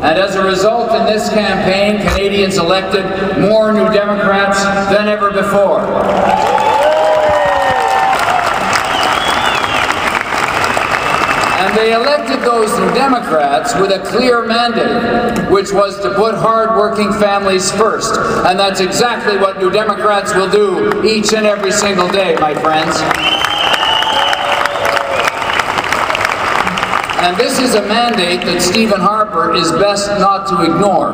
And as a result, in this campaign, Canadians elected more New Democrats than ever before. And they elected those New Democrats with a clear mandate, which was to put hard-working families first. And that's exactly what New Democrats will do each and every single day, my friends. And this is a mandate that Stephen Harper is best not to ignore,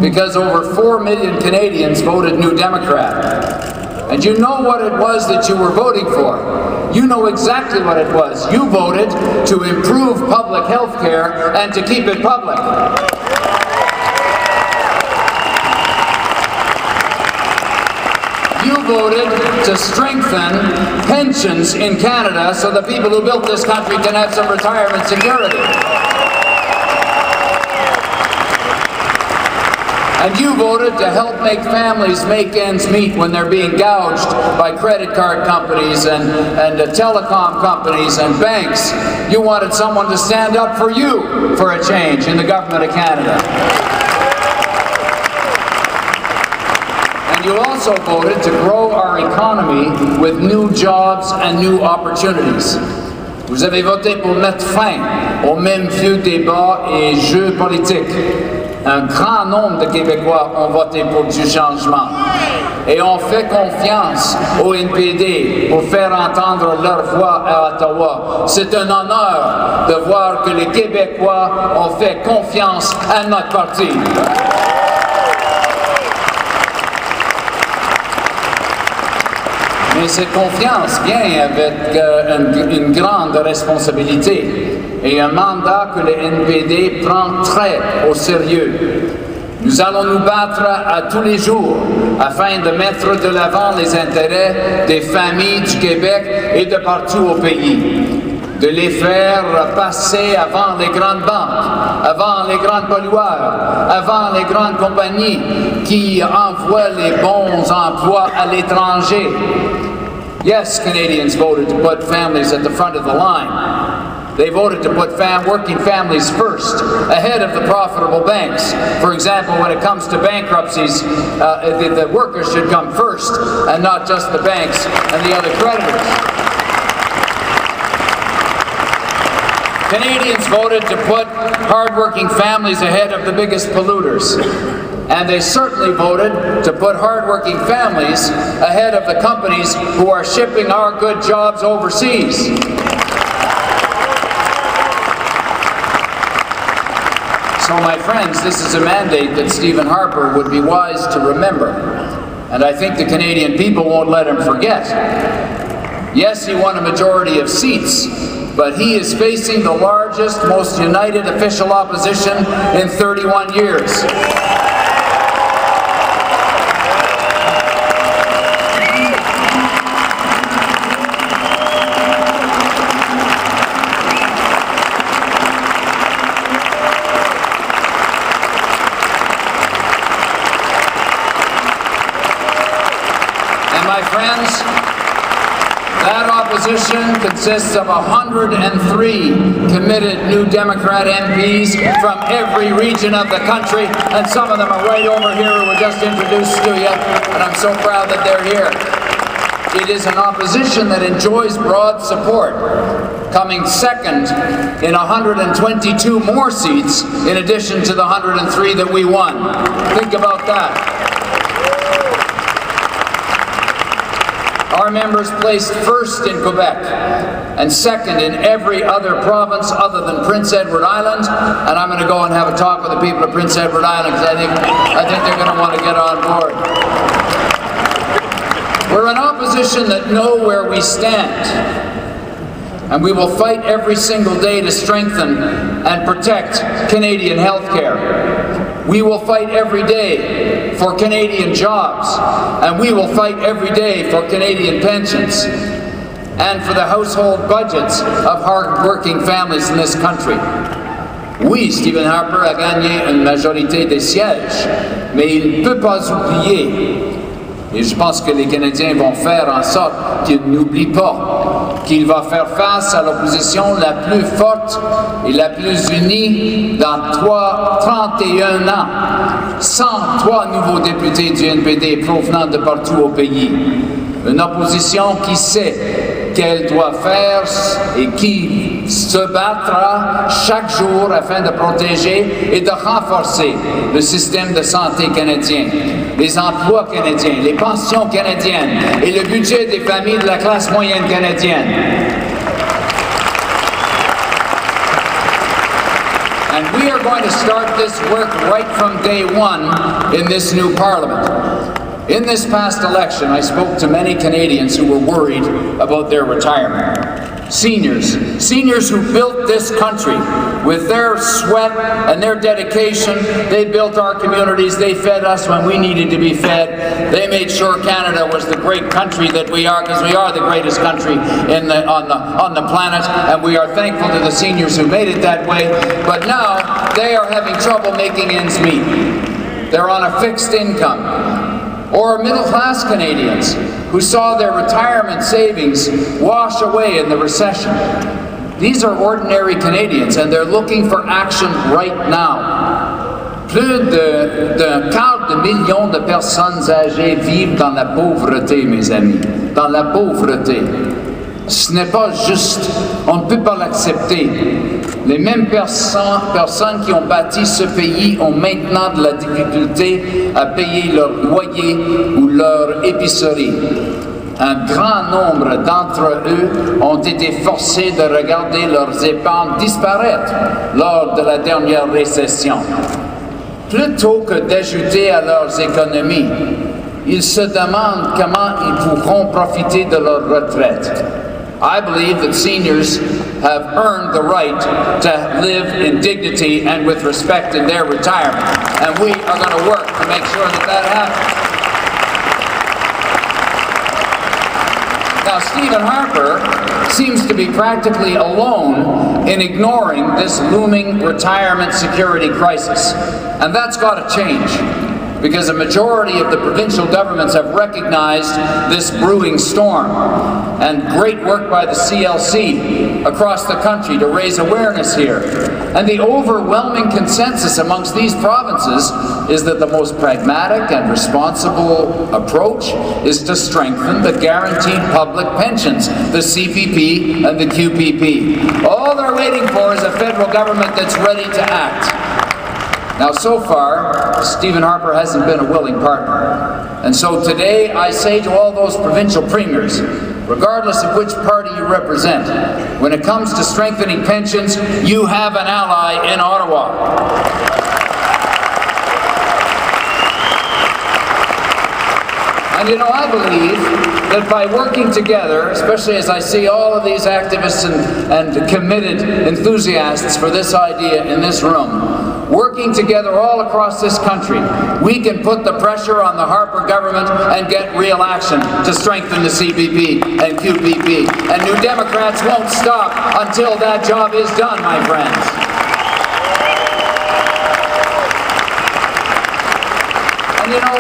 because over 4 million Canadians voted New Democrat. And you know what it was that you were voting for. You know exactly what it was. You voted to improve public health care and to keep it public. You voted to strengthen pensions in Canada so the people who built this country can have some retirement security. And you voted to help make families make ends meet when they're being gouged by credit card companies and telecom companies and banks. You wanted someone to stand up for you for a change in the government of Canada. You also voted to grow our economy with new jobs and new opportunities. Vous avez voté pour mettre fin aux mêmes vieux débats et jeux politiques. Un grand nombre de Québécois ont voté pour du changement. Et on fait confiance au NPD pour faire entendre leur voix à Ottawa. C'est un honneur de voir que les Québécois ont fait confiance à notre parti. Mais cette confiance vient avec une grande responsabilité et un mandat que le NPD prend très au sérieux. Nous allons nous battre à tous les jours afin de mettre de l'avant les intérêts des familles du Québec et de partout au pays. De les faire passer avant les grandes banques, avant les grands pollueurs, avant les grandes compagnies qui envoient les bons emplois à l'étranger. Yes, Canadians voted to put families at the front of the line. They voted to put working families first, ahead of the profitable banks. For example, when it comes to bankruptcies, the workers should come first, and not just the banks and the other creditors. Canadians voted to put hard-working families ahead of the biggest polluters. And they certainly voted to put hard-working families ahead of the companies who are shipping our good jobs overseas. So, my friends, this is a mandate that Stephen Harper would be wise to remember. And I think the Canadian people won't let him forget. Yes, he won a majority of seats, but he is facing the largest, most united official opposition in 31 years. And my friends, that opposition consists of 103 committed New Democrat MPs from every region of the country, and some of them are right over here who were just introduced to you, and I'm so proud that they're here. It is an opposition that enjoys broad support, coming second in 122 more seats in addition to the 103 that we won. Think about that. Our members placed first in Quebec and second in every other province other than Prince Edward Island. And I'm going to go and have a talk with the people of Prince Edward Island because I think they're going to want to get on board. We're an opposition that know where we stand. And we will fight every single day to strengthen and protect Canadian health care. We will fight every day for Canadian jobs, and we will fight every day for Canadian pensions and for the household budgets of hard-working families in this country. Oui, Stephen Harper a gagné une majorité des sièges, mais il ne peut pas oublier, et je pense que les Canadiens vont faire en sorte qu'ils n'oublient pas qu'il va faire face à l'opposition la plus forte et la plus unie dans 31 ans. 103 nouveaux députés du NPD provenant de partout au pays. Une opposition qui sait qu'elle doit faire et qui se battra chaque jour afin de protéger et de renforcer le système de santé canadien, les emplois canadiens, les pensions canadiennes et le budget des familles de la classe moyenne canadienne. And we are going to start this work right from day one in this new Parliament. In this past election, I spoke to many Canadians who were worried about their retirement. Seniors who built this country with their sweat and their dedication. They built our communities, they fed us when we needed to be fed. They made sure Canada was the great country that we are, because we are the greatest country on the planet, and we are thankful to the seniors who made it that way. But now, they are having trouble making ends meet. They're on a fixed income. Or middle-class Canadians who saw their retirement savings wash away in the recession. These are ordinary Canadians, and they're looking for action right now. Plus d'un quart de million de personnes âgées vivent dans la pauvreté, mes amis, dans la pauvreté. Ce n'est pas juste, on ne peut pas l'accepter. Les mêmes personnes qui ont bâti ce pays ont maintenant de la difficulté à payer leur loyer ou leur épicerie. Un grand nombre d'entre eux ont été forcés de regarder leurs épargnes disparaître lors de la dernière récession. Plutôt que d'ajouter à leurs économies, ils se demandent comment ils pourront profiter de leur retraite. I believe that seniors have earned the right to live in dignity and with respect in their retirement, and we are going to work to make sure that that happens. Now, Stephen Harper seems to be practically alone in ignoring this looming retirement security crisis, and that's got to change, because a majority of the provincial governments have recognized this brewing storm, and great work by the CLC across the country to raise awareness here. And the overwhelming consensus amongst these provinces is that the most pragmatic and responsible approach is to strengthen the guaranteed public pensions, the CPP and the QPP. All they're waiting for is a federal government that's ready to act. Now, so far, Stephen Harper hasn't been a willing partner. And so today, I say to all those provincial premiers, regardless of which party you represent, when it comes to strengthening pensions, you have an ally in Ottawa. And you know, I believe that by working together, especially as I see all of these activists and committed enthusiasts for this idea in this room, working together all across this country, we can put the pressure on the Harper government and get real action to strengthen the CPP and QPP. And New Democrats won't stop until that job is done, my friends. And you know,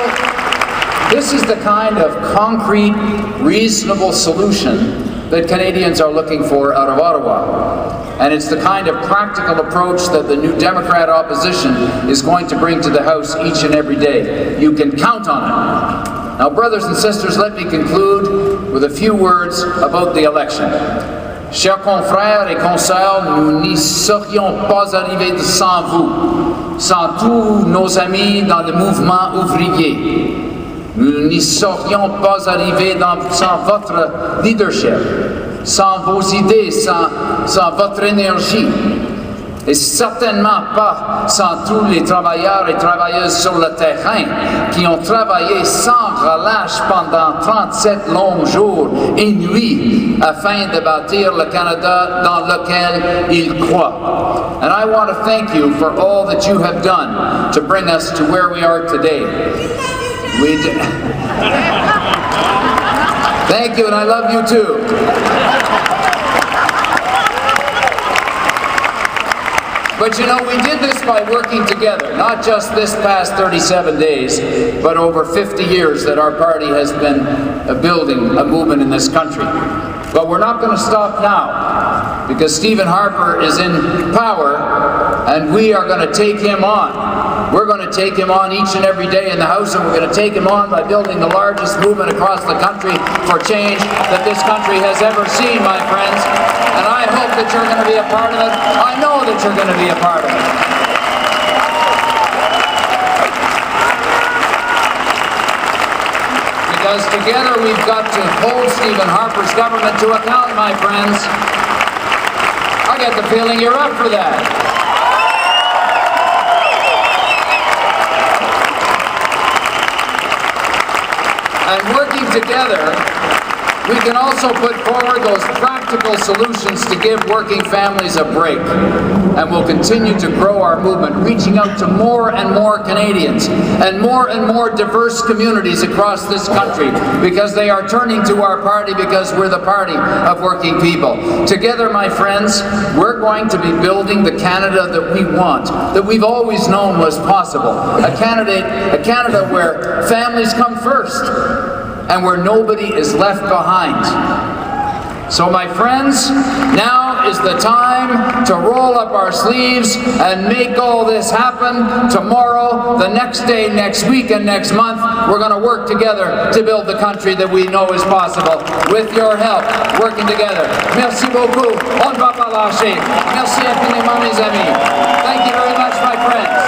this is the kind of concrete, reasonable solution that Canadians are looking for out of Ottawa. And it's the kind of practical approach that the New Democrat opposition is going to bring to the House each and every day. You can count on it. Now, brothers and sisters, let me conclude with a few words about the election. Chers confrères et consoeurs, nous n'y serions pas arrivés sans vous, sans tous nos amis dans le mouvement ouvrier. Nous n'y serions pas arrivés sans votre leadership, sans vos idées, sans votre énergie, et certainement pas sans tous les travailleurs et travailleuses sur le terrain qui ont travaillé sans relâche pendant 37 longs jours et nuits afin de bâtir le Canada dans lequel ils croient. And I want to thank you for all that you have done to bring us to where we are today. Thank you, and I love you too. But you know, we did this by working together, not just this past 37 days, but over 50 years that our party has been building a movement in this country. But we're not going to stop now, because Stephen Harper is in power, and we are going to take him on. We're going to take him on each and every day in the House, and we're going to take him on by building the largest movement across the country for change that this country has ever seen, my friends. And I hope that you're going to be a part of it. I know that you're going to be a part of it. Because together we've got to hold Stephen Harper's government to account, my friends. I get the feeling you're up for that. And working together, we can also put forward those practical solutions to give working families a break. And we'll continue to grow our movement, reaching out to more and more Canadians and more diverse communities across this country, because they are turning to our party because we're the party of working people. Together, my friends, we're going to be building the Canada that we want, that we've always known was possible. A Canada where families come first, and where nobody is left behind. So my friends, now is the time to roll up our sleeves and make all this happen. Tomorrow, the next day, next week, and next month, we're going to work together to build the country that we know is possible. With your help, working together. Merci beaucoup. On ne va pas lâcher. Merci infiniment, mes amis. Thank you very much, my friends.